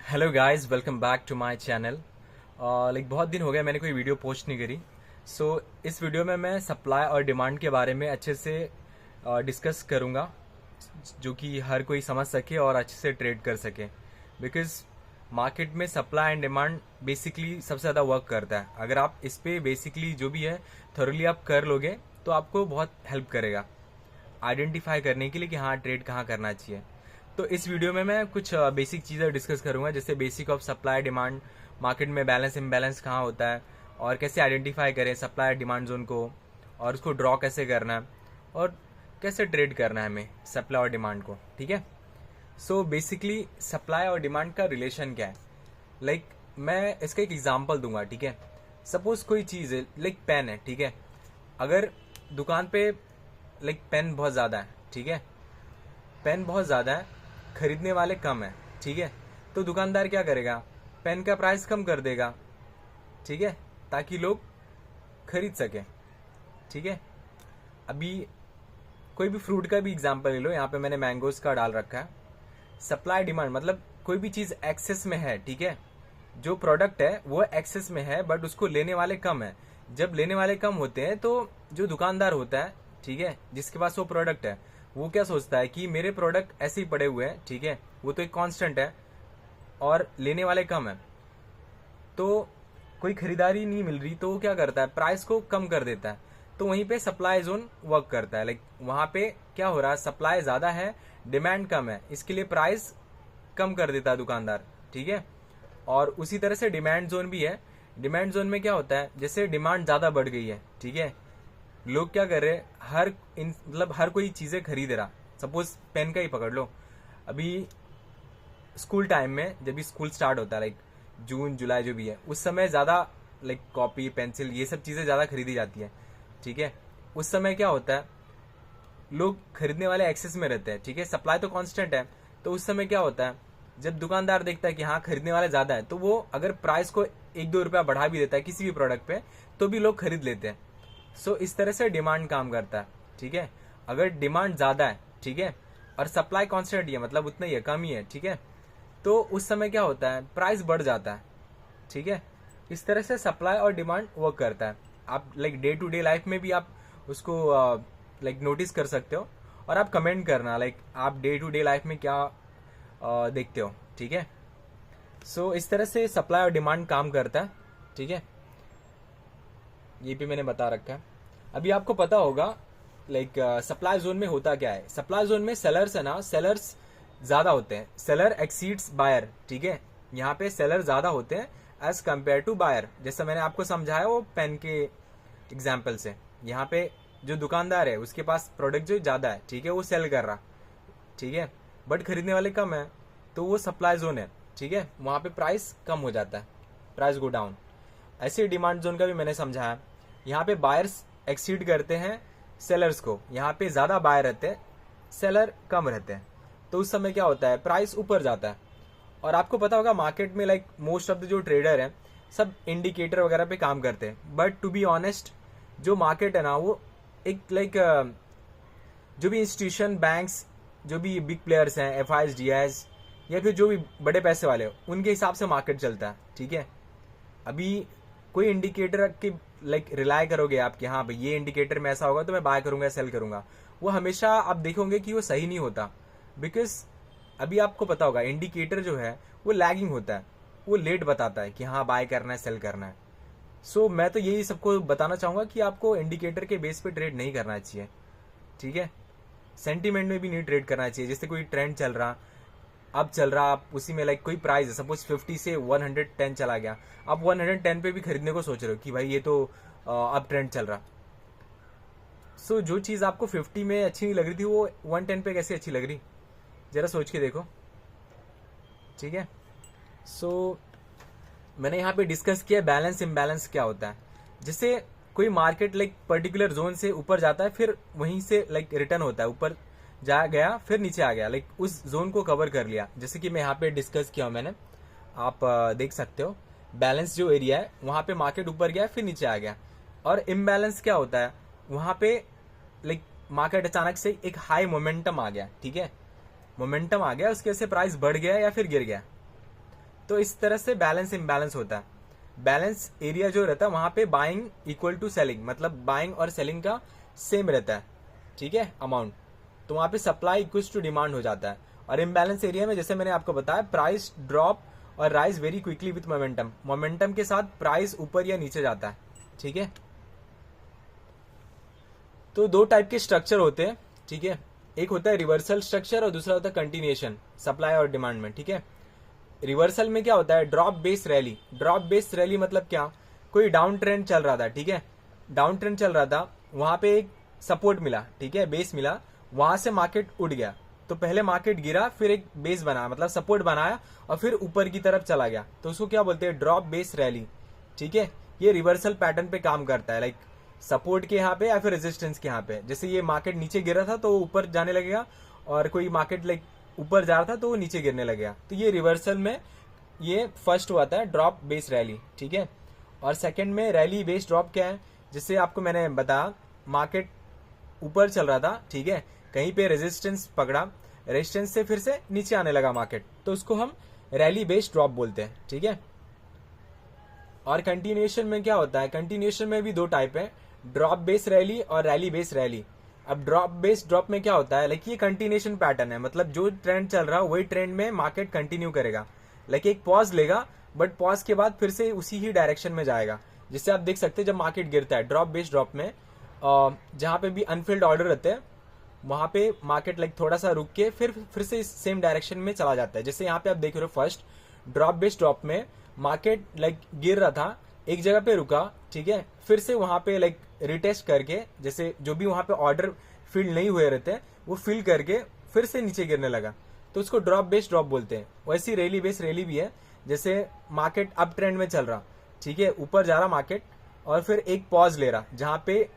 Hello guys, welcome back to my channel. बहुत दिन हो गया मैंने कोई वीडियो पोस्ट नहीं करी। इस वीडियो में मैं सप्लाई और डिमांड के बारे में अच्छे से डिस्कस करूंगा, जो कि हर कोई समझ सके और अच्छे से ट्रेड कर सके। बिकॉज मार्केट में सप्लाई एंड डिमांड बेसिकली सबसे ज़्यादा वर्क करता है। अगर आप इस पे बेसिकली जो भी है थोरली आप कर लोगे तो आपको बहुत हेल्प करेगा आइडेंटिफाई करने के लिए कि हाँ ट्रेड कहाँ करना चाहिए। तो इस वीडियो में मैं कुछ बेसिक चीज़ें डिस्कस करूंगा, जैसे basic of supply demand, market में बैलेंस इम्बैलेंस कहाँ होता है और कैसे आइडेंटिफाई करें सप्लाई डिमांड जोन को, और उसको ड्रॉ कैसे करना है और कैसे ट्रेड करना है हमें सप्लाई और डिमांड को। ठीक है। बेसिकली सप्लाई और डिमांड का रिलेशन क्या है, मैं इसका एक एग्जांपल दूंगा। ठीक है। सपोज कोई चीज़ है, पेन है। ठीक है। अगर दुकान पे पेन बहुत ज़्यादा है, ठीक है, पेन बहुत ज़्यादा है, खरीदने वाले कम है, ठीक है, तो दुकानदार क्या करेगा, पेन का प्राइस कम कर देगा, ठीक है, ताकि लोग खरीद सकें। ठीक है। अभी कोई भी फ्रूट का भी एग्जांपल ले लो, यहाँ पे मैंने मैंगोज का डाल रखा है। सप्लाई डिमांड मतलब कोई भी चीज़ एक्सेस में है, ठीक है, जो प्रोडक्ट है वो एक्सेस में है बट उसको लेने वाले कम है। जब लेने वाले कम होते हैं तो जो दुकानदार होता है, ठीक है, जिसके पास वो प्रोडक्ट है, वो क्या सोचता है कि मेरे प्रोडक्ट ऐसे ही पड़े हुए हैं, ठीक है, वो तो एक कांस्टेंट है और लेने वाले कम है, तो कोई खरीदारी नहीं मिल रही, तो वो क्या करता है, प्राइस को कम कर देता है। तो वहीं पे सप्लाई जोन वर्क करता है। वहां पे क्या हो रहा है, सप्लाई ज्यादा है, डिमांड कम है, इसके लिए प्राइस कम कर देता है दुकानदार। ठीक है। और उसी तरह से डिमांड जोन भी है। डिमांड जोन में क्या होता है, जैसे डिमांड ज्यादा बढ़ गई है, ठीक है, लोग क्या कर रहे हैं, हर कोई चीजें खरीद रहा। सपोज पेन का ही पकड़ लो। अभी स्कूल टाइम में जब भी स्कूल स्टार्ट होता है, जून जुलाई जो भी है, उस समय ज्यादा कॉपी पेंसिल ये सब चीजें ज्यादा खरीदी जाती है। ठीक है। उस समय क्या होता है, लोग खरीदने वाले एक्सेस में रहते हैं, ठीक है, सप्लाई तो कांस्टेंट है। तो उस समय क्या होता है, जब दुकानदार देखता है कि हाँ खरीदने वाले ज्यादा है, तो वो अगर प्राइस को 1-2 रुपया बढ़ा भी देता है किसी भी प्रोडक्ट पे, तो भी लोग खरीद लेते हैं। इस तरह से डिमांड काम करता है। ठीक है। अगर डिमांड ज्यादा है, ठीक है, और सप्लाई कांस्टेंट ही है, मतलब उतना ही है, कम ही है, ठीक है, तो उस समय क्या होता है, प्राइस बढ़ जाता है। ठीक है। इस तरह से सप्लाई और डिमांड वर्क करता है। आप डे टू डे लाइफ में भी आप उसको नोटिस कर सकते हो, और आप कमेंट करना आप डे टू डे लाइफ में क्या देखते हो। ठीक है। इस तरह से सप्लाई और डिमांड काम करता है। ठीक है। ये भी मैंने बता रखा है। अभी आपको पता होगा सप्लाई जोन में होता क्या है। सप्लाई जोन में सेलर्स है ना, सेलर्स ज्यादा होते हैं, सेलर एक्सीड्स बायर। ठीक है। यहाँ पे सेलर ज्यादा होते हैं एज कंपेयर टू बायर। जैसा मैंने आपको समझाया वो पेन के एग्जाम्पल से, यहाँ पे जो दुकानदार है उसके पास प्रोडक्ट जो ज्यादा है, ठीक है, वो सेल कर रहा, ठीक है, बट खरीदने वाले कम है, तो वो सप्लाई जोन है। ठीक है। वहां पे प्राइस कम हो जाता है, प्राइस गो डाउन। ऐसे डिमांड जोन का भी मैंने समझाया। यहाँ पे बायर्स एक्सीड करते हैं सेलर्स को, यहाँ पे ज्यादा बायर रहते हैं, सेलर कम रहते हैं, तो उस समय क्या होता है, प्राइस ऊपर जाता है। और आपको पता होगा मार्केट में मोस्ट ऑफ द जो ट्रेडर है सब इंडिकेटर वगैरह पे काम करते हैं, बट टू बी ऑनेस्ट जो मार्केट है ना, वो एक जो भी इंस्टीट्यूशन बैंक्स, जो भी बिग प्लेयर्स हैं, F I S D S, या फिर जो भी बड़े पैसे वाले हो, उनके हिसाब से मार्केट चलता है। ठीक है। अभी कोई इंडिकेटर के रिलाय करोगे आप कि हाँ भाई ये इंडिकेटर में ऐसा होगा तो मैं बाय करूंगा सेल करूंगा, वो हमेशा आप देखोगे कि वो सही नहीं होता। बिकॉज अभी आपको पता होगा इंडिकेटर जो है वो लैगिंग होता है, वो लेट बताता है कि हाँ बाय करना है सेल करना है। मैं तो यही सबको बताना चाहूंगा कि आपको इंडिकेटर के बेस पे ट्रेड नहीं करना चाहिए। ठीक है। सेंटीमेंट में भी नहीं ट्रेड करना चाहिए। जैसे कोई ट्रेंड चल रहा, अब चल रहा, आप उसी में कोई प्राइस है, सपोज 50 से 110 चला गया, आप 110 पे भी खरीदने को सोच रहे हो कि भाई ये तो अब ट्रेंड चल रहा। जो चीज आपको 50 में अच्छी नहीं लग रही थी वो 110 पे कैसे अच्छी लग रही, जरा सोच के देखो। ठीक है। मैंने यहाँ पे डिस्कस किया बैलेंस इम्बैलेंस क्या होता है। जैसे कोई मार्केट पर्टिकुलर जोन से ऊपर जाता है, फिर वहीं से रिटर्न होता है, ऊपर जा गया फिर नीचे आ गया, उस जोन को कवर कर लिया। जैसे कि मैं यहाँ पे डिस्कस किया मैंने, आप देख सकते हो बैलेंस जो एरिया है वहां पे मार्केट ऊपर गया फिर नीचे आ गया। और इम्बैलेंस क्या होता है, वहां पे मार्केट अचानक से एक हाई मोमेंटम आ गया, ठीक है, मोमेंटम आ गया, उसके वजह से प्राइस बढ़ गया या फिर गिर गया। तो इस तरह से बैलेंस इम्बैलेंस होता है। बैलेंस एरिया जो रहता है वहां पे बाइंग इक्वल टू सेलिंग, मतलब बाइंग और सेलिंग का सेम रहता है, ठीक है, अमाउंट। तो वहां पे सप्लाई इक्वल टू डिमांड हो जाता है। और इम्बैलेंस एरिया में जैसे मैंने आपको बताया, प्राइस ड्रॉप और rise very quickly with momentum, momentum के साथ प्राइस ऊपर या नीचे जाता है, ठीक है। तो दो टाइप के स्ट्रक्चर होते हैं, ठीक है। एक होता है रिवर्सल स्ट्रक्चर और दूसरा होता है कंटिन्यूएशन सप्लाई और डिमांड में, ठीक है। रिवर्सल में क्या होता है, drop base rally. Drop base rally मतलब क्या, कोई डाउन ट्रेंड चल रहा था, ठीक है, डाउन ट्रेंड चल रहा था, वहां पे एक सपोर्ट मिला, ठीक है, बेस मिला, वहां से मार्केट उठ गया। तो पहले मार्केट गिरा, फिर एक बेस बनाया, मतलब सपोर्ट बनाया और फिर ऊपर की तरफ चला गया, तो उसको क्या बोलते हैं, ड्रॉप बेस रैली, ठीक है। ये रिवर्सल पैटर्न पे काम करता है, लाइक सपोर्ट के यहाँ पे या फिर रेजिस्टेंस के यहाँ पे। जैसे ये मार्केट नीचे गिरा था तो ऊपर जाने लगेगा, और कोई मार्केट लाइक ऊपर जा रहा था तो वो नीचे गिरने लगेगा। तो ये रिवर्सल में ये फर्स्ट हुआ था ड्रॉप बेस रैली, ठीक है। और सेकंड में रैली बेस ड्रॉप क्या है, जिससे आपको मैंने बताया मार्केट ऊपर चल रहा था, ठीक है, कहीं पे रेजिस्टेंस पकड़ा, रेजिस्टेंस से फिर से नीचे आने लगा मार्केट, तो उसको हम रैली बेस ड्रॉप बोलते हैं, ठीक है। और कंटिन्यूएशन में क्या होता है, कंटिन्यूएशन में भी दो टाइप है, ड्रॉप बेस रैली और रैली बेस रैली। अब ड्रॉप बेस ड्रॉप में क्या होता है, लाइक ये कंटिन्यूएशन पैटर्न है, मतलब जो ट्रेंड चल रहा है वही ट्रेंड में मार्केट कंटिन्यू करेगा, लाइक एक पॉज लेगा, बट पॉज के बाद फिर से उसी ही डायरेक्शन में जाएगा। जिससे आप देख सकते हैं जब मार्केट गिरता है ड्रॉप बेस ड्रॉप में, जहां पे भी अनफिल्ड ऑर्डर रहते हैं वहां पे मार्केट लाइक थोड़ा सा रुक के फिर से सेम डायरेक्शन में चला जाता है। जैसे यहाँ पे आप देख रहे हो फर्स्ट ड्रॉप बेस ड्रॉप में मार्केट लाइक गिर रहा था, एक जगह पे रुका, ठीक है, फिर से वहां पे लाइक रिटेस्ट करके, जैसे जो भी वहां पे ऑर्डर फिल नहीं हुए रहते हैं वो फिल करके फिर से नीचे गिरने लगा, तो उसको ड्रॉप बेस ड्रॉप बोलते हैं। वैसी रैली बेस रैली भी है, जैसे मार्केट अप ट्रेंड में चल रहा, ठीक है, ऊपर जा रहा मार्केट, और फिर एक पॉज ले रहा जहां पे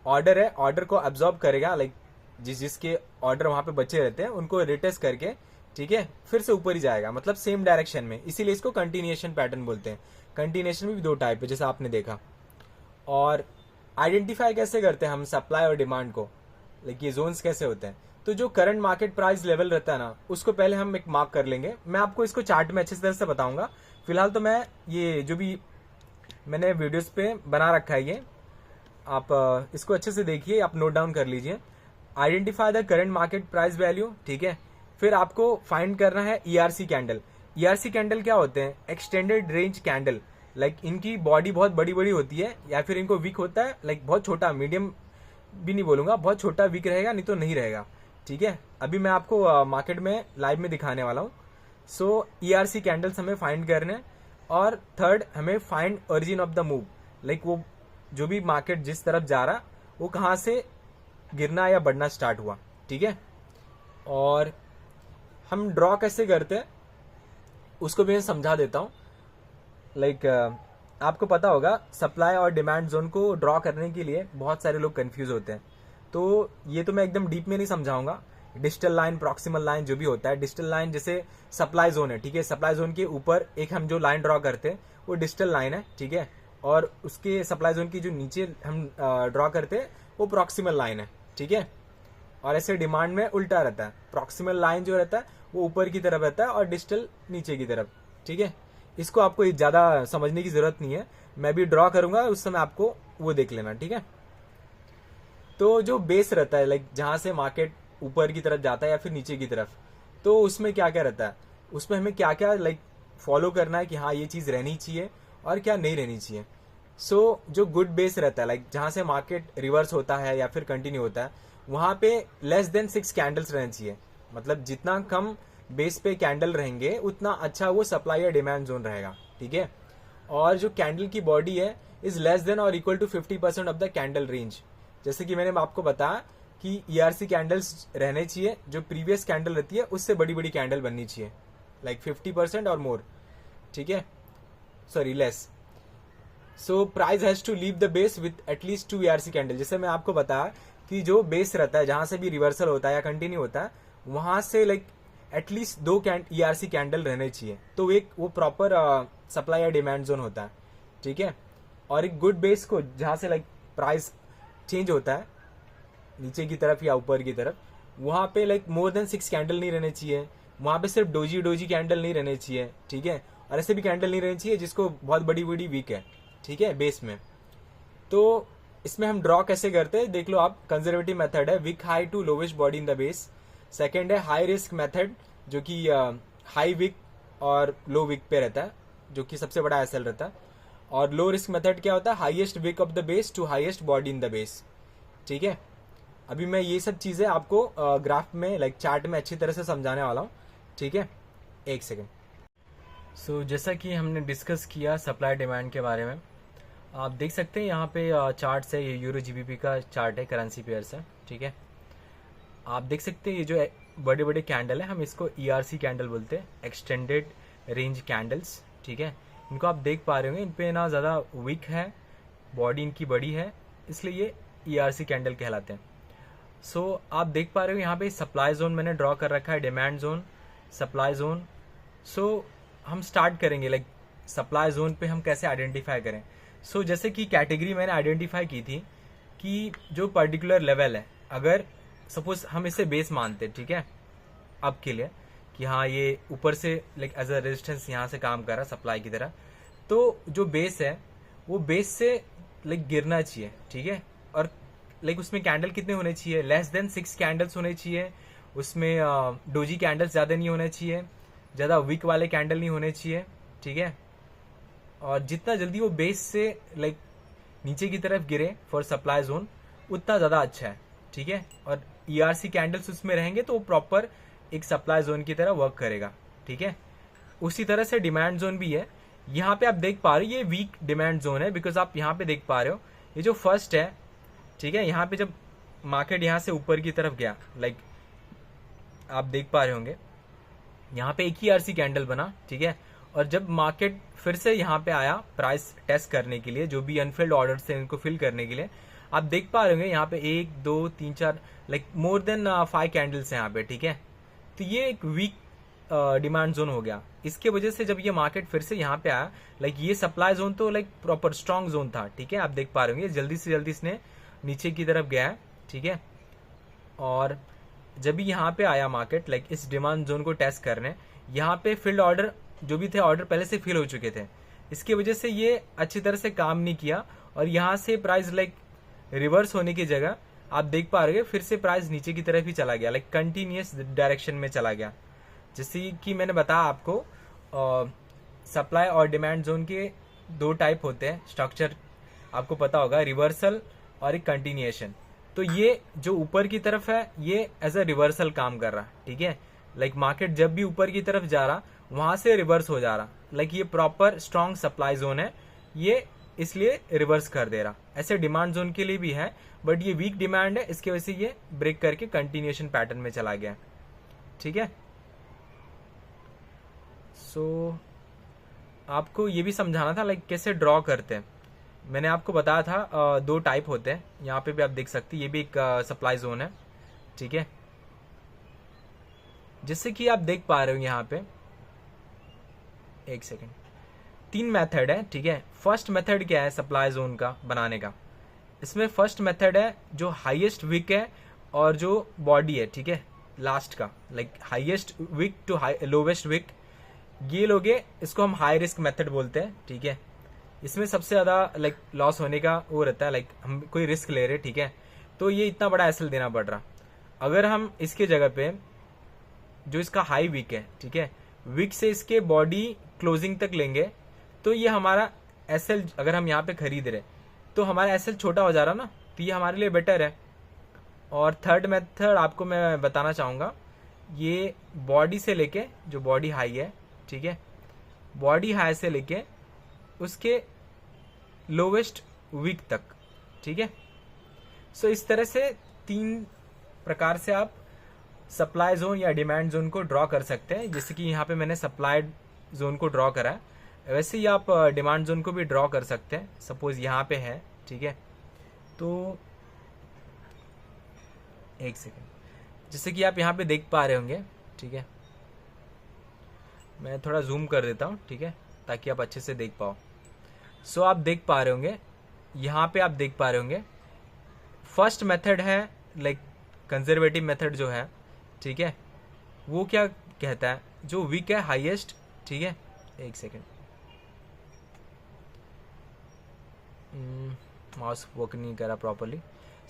ऑर्डर है, ऑर्डर को अब्सॉर्ब करेगा, लाइक जिसके ऑर्डर वहां पे बचे रहते हैं उनको रिटेस्ट करके, ठीक है, फिर से ऊपर ही जाएगा, मतलब सेम डायरेक्शन में, इसीलिए इसको कंटिन्यूएशन पैटर्न बोलते हैं। कंटिन्यूएशन में भी दो टाइप है जैसा आपने देखा। और आइडेंटिफाई कैसे करते हैं हम सप्लाई और डिमांड को, लाइक ये जोन्स कैसे होते हैं, तो जो करंट मार्केट प्राइस लेवल रहता है ना, उसको पहले हम एक मार्क कर लेंगे। मैं आपको इसको चार्ट में अच्छी तरह से बताऊंगा, फिलहाल तो मैं ये जो भी मैंने वीडियोस पे बना रखा है ये आप इसको अच्छे से देखिए, आप नोट डाउन कर लीजिए। Identify the current market price value, ठीक है। फिर आपको फाइंड करना है ईआरसी कैंडल। ईआरसी कैंडल क्या होते हैं, एक्सटेंडेड रेंज कैंडल, लाइक इनकी बॉडी बहुत बड़ी बड़ी होती है, या फिर इनको वीक होता है, लाइक बहुत छोटा, मीडियम भी नहीं बोलूंगा, बहुत छोटा वीक रहेगा, नहीं तो नहीं रहेगा, ठीक है। अभी मैं आपको मार्केट में लाइव में दिखाने वाला हूँ। सो ईआरसी कैंडल्स हमें फाइंड करने, और थर्ड हमें find origin of the move, like वो जो भी मार्केट जिस तरफ जा रहा वो कहाँ से गिरना या बढ़ना स्टार्ट हुआ, ठीक है। और हम ड्रॉ कैसे करते हैं उसको भी मैं समझा देता हूँ। लाइक आपको पता होगा सप्लाई और डिमांड जोन को ड्रॉ करने के लिए बहुत सारे लोग कंफ्यूज होते हैं, तो ये तो मैं एकदम डीप में नहीं समझाऊंगा। डिजिटल लाइन, प्रॉक्सिमल लाइन जो भी होता है, डिजिटल लाइन जैसे सप्लाई जोन है, ठीक है, सप्लाई जोन के ऊपर एक हम जो लाइन ड्रॉ करते हैं वो डिजिटल लाइन है, ठीक है, और उसके सप्लाई जोन की जो नीचे हम ड्रॉ करते हैं वो प्रॉक्सिमल लाइन है, ठीक है। और ऐसे डिमांड में उल्टा रहता है, प्रॉक्सिमल लाइन जो रहता है वो ऊपर की तरफ रहता है और डिजिटल नीचे की तरफ, ठीक है। इसको आपको ज्यादा समझने की जरूरत नहीं है, मैं भी ड्रॉ करूंगा उस समय आपको वो देख लेना, ठीक है। तो जो बेस रहता है, लाइक जहां से मार्केट ऊपर की तरफ जाता है या फिर नीचे की तरफ, तो उसमें क्या क्या रहता है, उसमें हमें क्या क्या लाइक फॉलो करना है कि हाँ ये चीज रहनी चाहिए और क्या नहीं रहनी चाहिए। सो जो गुड बेस रहता है, लाइक जहां से मार्केट रिवर्स होता है या फिर कंटिन्यू होता है, वहां पे लेस देन 6 कैंडल्स रहने चाहिए, मतलब जितना कम बेस पे कैंडल रहेंगे उतना अच्छा वो सप्लाई या डिमांड जोन रहेगा, ठीक है। और जो कैंडल की बॉडी है इज लेस देन और equal to 50% of the candle range. जैसे कि मैंने आपको बताया कि ईआरसी कैंडल्स रहने चाहिए, जो प्रीवियस कैंडल रहती है उससे बड़ी बड़ी कैंडल बननी चाहिए, लाइक 50% और मोर, ठीक है, sorry less. So price has to leave the base with at least 2 ERC candle. जैसे मैं आपको बताया कि जो बेस रहता है जहां से भी रिवर्सल होता है या कंटिन्यू होता है वहां से लाइक एटलीस्ट 2 ईआरसी कैंडल रहने चाहिए, तो एक वो प्रॉपर सप्लाई या डिमांड जोन होता है, ठीक है। और एक गुड बेस को जहां से लाइक प्राइस चेंज होता है नीचे की तरफ या ऊपर की तरफ, वहां पे लाइक मोर देन 6 कैंडल नहीं रहने चाहिए, वहां पे सिर्फ डोजी कैंडल नहीं रहने चाहिए, ठीक है। और ऐसे भी कैंडल नहीं रहनी चाहिए जिसको बहुत बड़ी बड़ी वीक है, ठीक है, बेस में। तो इसमें हम ड्रॉ कैसे करते हैं देख लो आप। कंजर्वेटिव मेथड है wick high to lowest body in the base. Second है हाई रिस्क मेथड जो कि हाई विक और लो विक पे रहता है, जो कि सबसे बड़ा एसएल रहता है। और लो रिस्क मेथड क्या होता है, highest wick of the base to highest body in the base, ठीक है। अभी मैं ये सब चीजें आपको ग्राफ में लाइक चार्ट में अच्छी तरह से समझाने वाला हूँ, ठीक है। एक सेकेंड। सो जैसा कि हमने डिस्कस किया सप्लाई डिमांड के बारे में, आप देख सकते हैं यहाँ पे चार्ट है, ये यूरो जीबीपी का चार्ट है, करेंसी पेयर से, ठीक है। आप देख सकते हैं ये जो बड़े बड़े कैंडल है हम इसको ईआरसी कैंडल बोलते हैं, एक्सटेंडेड रेंज कैंडल्स, ठीक है। इनको आप देख पा रहे होंगे, इन पे ना ज़्यादा वीक है, बॉडी इनकी बड़ी है, इसलिए ये ईआरसी कैंडल कहलाते हैं। सो आप देख पा रहे हो यहाँ पे सप्लाई जोन मैंने ड्रॉ कर रखा है, डिमांड जोन, सप्लाई जोन। सो हम स्टार्ट करेंगे लाइक सप्लाई जोन पे हम कैसे आइडेंटिफाई करें। सो जैसे कि कैटेगरी मैंने आइडेंटिफाई की थी कि जो पर्टिकुलर लेवल है, अगर सपोज हम इसे बेस मानते हैं, ठीक है, अब के लिए कि हाँ ये ऊपर से लाइक एज अ रेजिस्टेंस यहाँ से काम कर रहा है सप्लाई की तरह, तो जो बेस है वो बेस से लाइक गिरना चाहिए, ठीक है। और लाइक उसमें कैंडल कितने होने चाहिए, लेस देन 6 कैंडल्स होने चाहिए, उसमें डोजी कैंडल्स ज़्यादा नहीं होने चाहिए, ज़्यादा वीक वाले कैंडल नहीं होने चाहिए, ठीक है। और जितना जल्दी वो बेस से लाइक नीचे की तरफ गिरे फॉर सप्लाई जोन उतना ज़्यादा अच्छा है, ठीक है। और ईआरसी कैंडल्स उसमें रहेंगे तो वो प्रॉपर एक सप्लाई जोन की तरह वर्क करेगा, ठीक है। उसी तरह से डिमांड जोन भी है। यहाँ पे आप देख पा रहे हो ये वीक डिमांड जोन है, बिकॉज आप यहाँ पे देख पा रहे हो ये जो फर्स्ट है, ठीक है, यहाँ पे जब मार्केट यहाँ से ऊपर की तरफ गया, लाइक आप देख पा रहे होंगे यहाँ पे एक ही आरसी कैंडल बना, ठीक है। और जब मार्केट फिर से यहाँ पे आया प्राइस टेस्ट करने के लिए, जो भी अनफिल्ड ऑर्डर थे इनको फिल करने के लिए, आप देख पा रहे होंगे यहाँ पे 1 2 3 4 लाइक मोर देन 5 कैंडल्स हैं यहाँ पे, ठीक है। तो ये एक वीक डिमांड जोन हो गया। इसके वजह से जब ये मार्केट फिर से यहाँ पे आया, लाइक ये सप्लाई जोन तो लाइक प्रॉपर स्ट्रॉन्ग जोन था, ठीक है। आप देख पा रहे होंगे जल्दी से जल्दी इसने नीचे की तरफ गया है, ठीक है। और जब भी यहाँ पे आया मार्केट लाइक इस डिमांड जोन को टेस्ट करने, यहाँ पे फिल्ड ऑर्डर जो भी थे ऑर्डर पहले से फिल हो चुके थे, इसकी वजह से ये अच्छी तरह से काम नहीं किया और यहाँ से प्राइस लाइक रिवर्स होने की जगह आप देख पा रहे हो फिर से प्राइस नीचे की तरफ ही चला गया, लाइक कंटिन्यूस डायरेक्शन में चला गया। जैसे कि मैंने बताया आपको सप्लाई और डिमांड जोन के 2 टाइप होते हैं, स्ट्रक्चर आपको पता होगा, रिवर्सल और एक कंटिन्यूएशन। तो ये जो ऊपर की तरफ है ये एज अ रिवर्सल काम कर रहा, ठीक है। लाइक मार्केट जब भी ऊपर की तरफ जा रहा वहां से रिवर्स हो जा रहा, लाइक ये प्रॉपर स्ट्रॉन्ग सप्लाई जोन है, ये इसलिए रिवर्स कर दे रहा। ऐसे डिमांड जोन के लिए भी है, बट ये वीक डिमांड है, इसकी वजह से ये ब्रेक करके कंटिन्यूएशन पैटर्न में चला गया, ठीक है। सो आपको ये भी समझाना था लाइक कैसे ड्रॉ करते हैं। मैंने आपको बताया था 2 टाइप होते हैं, यहाँ पे भी आप देख सकते हैं, ये भी एक सप्लाई जोन है, ठीक है। जैसे कि आप देख पा रहे हो यहाँ पे, एक सेकेंड, 3 मेथड है, ठीक है। फर्स्ट मेथड क्या है सप्लाई जोन का बनाने का, इसमें फर्स्ट मेथड है जो हाईएस्ट विक है और जो बॉडी है, ठीक है, लास्ट का, like highest wick to lowest wick, ये लोगे इसको हम हाई रिस्क मेथड बोलते हैं, ठीक है। इसमें सबसे ज्यादा लाइक लॉस होने का वो रहता है, लाइक हम कोई रिस्क ले रहे, ठीक है, तो ये इतना बड़ा एसएल देना पड़ रहा। अगर हम इसके जगह पे जो इसका हाई विक है, ठीक है, विक से इसके बॉडी क्लोजिंग तक लेंगे तो ये हमारा एसएल, अगर हम यहाँ पे खरीद रहे तो हमारा एसएल छोटा हो जा रहा ना, तो ये हमारे लिए बेटर है। और थर्ड मेथड आपको मैं बताना चाहूंगा, ये बॉडी से लेके जो बॉडी हाई है, ठीक है, बॉडी हाई से लेके उसके लोवेस्ट वीक तक, ठीक है। सो इस तरह से 3 प्रकार से आप सप्लाई जोन या डिमांड जोन को ड्रॉ कर सकते हैं। जैसे कि यहाँ पे मैंने सप्लाई जोन को ड्रॉ करा है, वैसे ही आप डिमांड जोन को भी ड्रॉ कर सकते हैं। सपोज यहाँ पे है, ठीक है, तो एक सेकेंड, जैसे कि आप यहाँ पे देख पा रहे होंगे, ठीक है, मैं थोड़ा जूम कर देता हूँ, ठीक है, ताकि आप अच्छे से देख पाओ। सो आप देख पा रहे होंगे, यहाँ पे आप देख पा रहे होंगे फर्स्ट मेथड है लाइक कंजर्वेटिव मेथड जो है, ठीक है, वो क्या कहता है, जो वीक है हाईएस्ट, ठीक है, एक सेकेंड, माउस वर्क नहीं करा प्रॉपरली।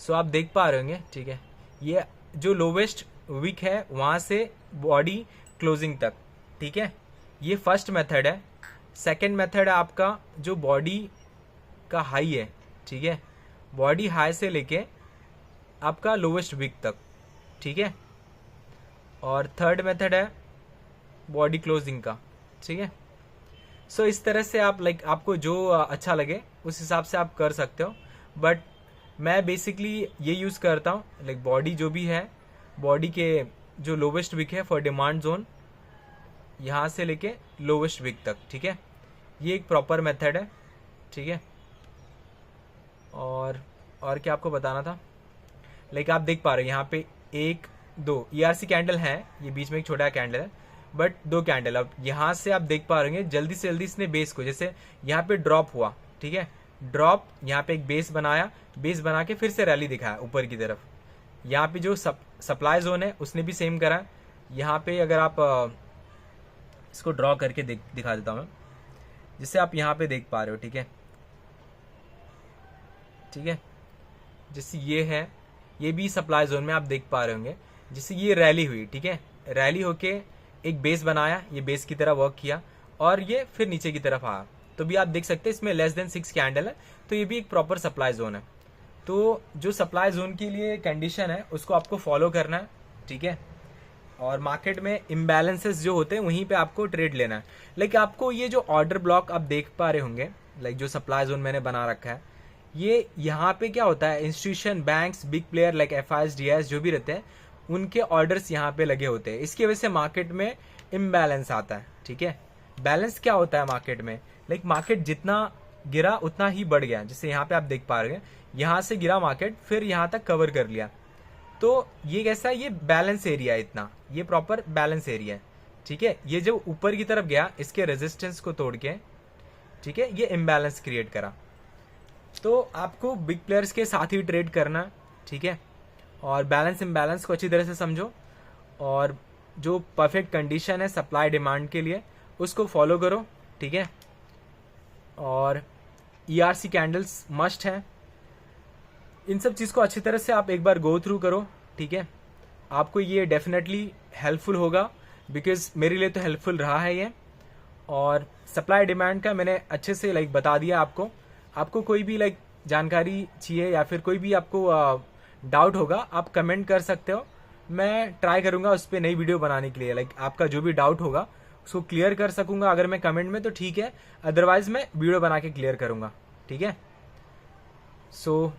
सो आप देख पा रहे होंगे, ठीक है, ये जो लोवेस्ट विक है वहां से बॉडी क्लोजिंग तक, ठीक है, ये फर्स्ट मेथड है। सेकंड मेथड है आपका जो बॉडी का हाई है, ठीक है, बॉडी हाई से लेके आपका लोवेस्ट विक तक, ठीक है, और थर्ड मेथड है बॉडी क्लोजिंग का, ठीक है। सो इस तरह से आप आपको जो अच्छा लगे उस हिसाब से आप कर सकते हो, बट मैं बेसिकली ये यूज़ करता हूँ बॉडी जो भी है, बॉडी के जो लोवेस्ट विक है फॉर डिमांड जोन, यहाँ से लेके लोवेस्ट विक तक, ठीक है, ये एक प्रॉपर मेथड है, ठीक है। और क्या आपको बताना था, आप देख पा रहे हैं यहाँ पे 1 2 ERC कैंडल है, ये बीच में एक छोटा कैंडल है, बट 2 कैंडल। अब यहाँ से आप देख पा रहे हैं जल्दी से जल्दी इसने बेस को, जैसे यहाँ पे ड्रॉप हुआ, ठीक है, ड्रॉप, यहाँ पे एक बेस बनाया, बेस बना के फिर से रैली दिखाया ऊपर की तरफ। यहाँ पे जो सप्लाई जोन है उसने भी सेम करा। यहाँ पे अगर आप इसको ड्रॉ करके दिखा देता हूँ मैं, जिससे आप यहाँ पे देख पा रहे हो, ठीक है, ठीक है, जैसे ये है, ये भी सप्लाई जोन में आप देख पा रहे होंगे, जिससे ये रैली हुई, ठीक है, रैली होके एक बेस बनाया, ये बेस की तरह वर्क किया और ये फिर नीचे की तरफ आया। तो भी आप देख सकते हैं इसमें लेस देन 6 कैंडल है, तो ये भी एक प्रॉपर सप्लाई जोन है। तो जो सप्लाई जोन के लिए कंडीशन है उसको आपको फॉलो करना है, ठीक है, और मार्केट में इम्बैलेंसेस जो होते हैं वहीं पे आपको ट्रेड लेना है। आपको ये जो ऑर्डर ब्लॉक आप देख पा रहे होंगे, जो सप्लाई जोन मैंने बना रखा है, ये यहाँ पे क्या होता है, institution, banks, big player like FIs, DIs जो भी रहते हैं उनके ऑर्डर्स यहाँ पे लगे होते हैं। इसकी वजह से मार्केट में इम्बैलेंस आता है, ठीक है। बैलेंस क्या होता है मार्केट में, मार्केट जितना गिरा उतना ही बढ़ गया, जैसे यहाँ पे आप देख पा रहे हैं, यहाँ से गिरा मार्केट, फिर यहाँ तक कवर कर लिया। तो ये कैसा है, ये बैलेंस एरिया है, इतना ये प्रॉपर बैलेंस एरिया है, ठीक है। ये जो ऊपर की तरफ गया इसके रेजिस्टेंस को तोड़ के, ठीक है, ये इम्बैलेंस क्रिएट करा। तो आपको बिग प्लेयर्स के साथ ही ट्रेड करना है, ठीक है, और बैलेंस इम्बैलेंस को अच्छी तरह से समझो, और जो परफेक्ट कंडीशन है सप्लाई डिमांड के लिए उसको फॉलो करो, ठीक है। और ERC कैंडल्स मस्ट है, इन सब चीज़ को अच्छी तरह से आप एक बार गो थ्रू करो, ठीक है। आपको ये डेफिनेटली हेल्पफुल होगा, बिकॉज मेरे लिए तो हेल्पफुल रहा है ये। और सप्लाई डिमांड का मैंने अच्छे से बता दिया आपको। आपको कोई भी जानकारी चाहिए या फिर कोई भी आपको डाउट होगा, आप कमेंट कर सकते हो, मैं ट्राई करूंगा उस पर नई वीडियो बनाने के लिए। आपका जो भी डाउट होगा उसको क्लियर कर सकूंगा अगर मैं कमेंट में, तो ठीक है, अदरवाइज मैं वीडियो बना के क्लियर करूंगा, ठीक है। सो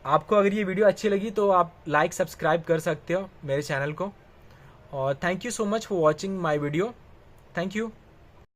आपको अगर ये वीडियो अच्छी लगी तो आप लाइक सब्सक्राइब कर सकते हो मेरे चैनल को। और thank you so much for watching my video, thank you.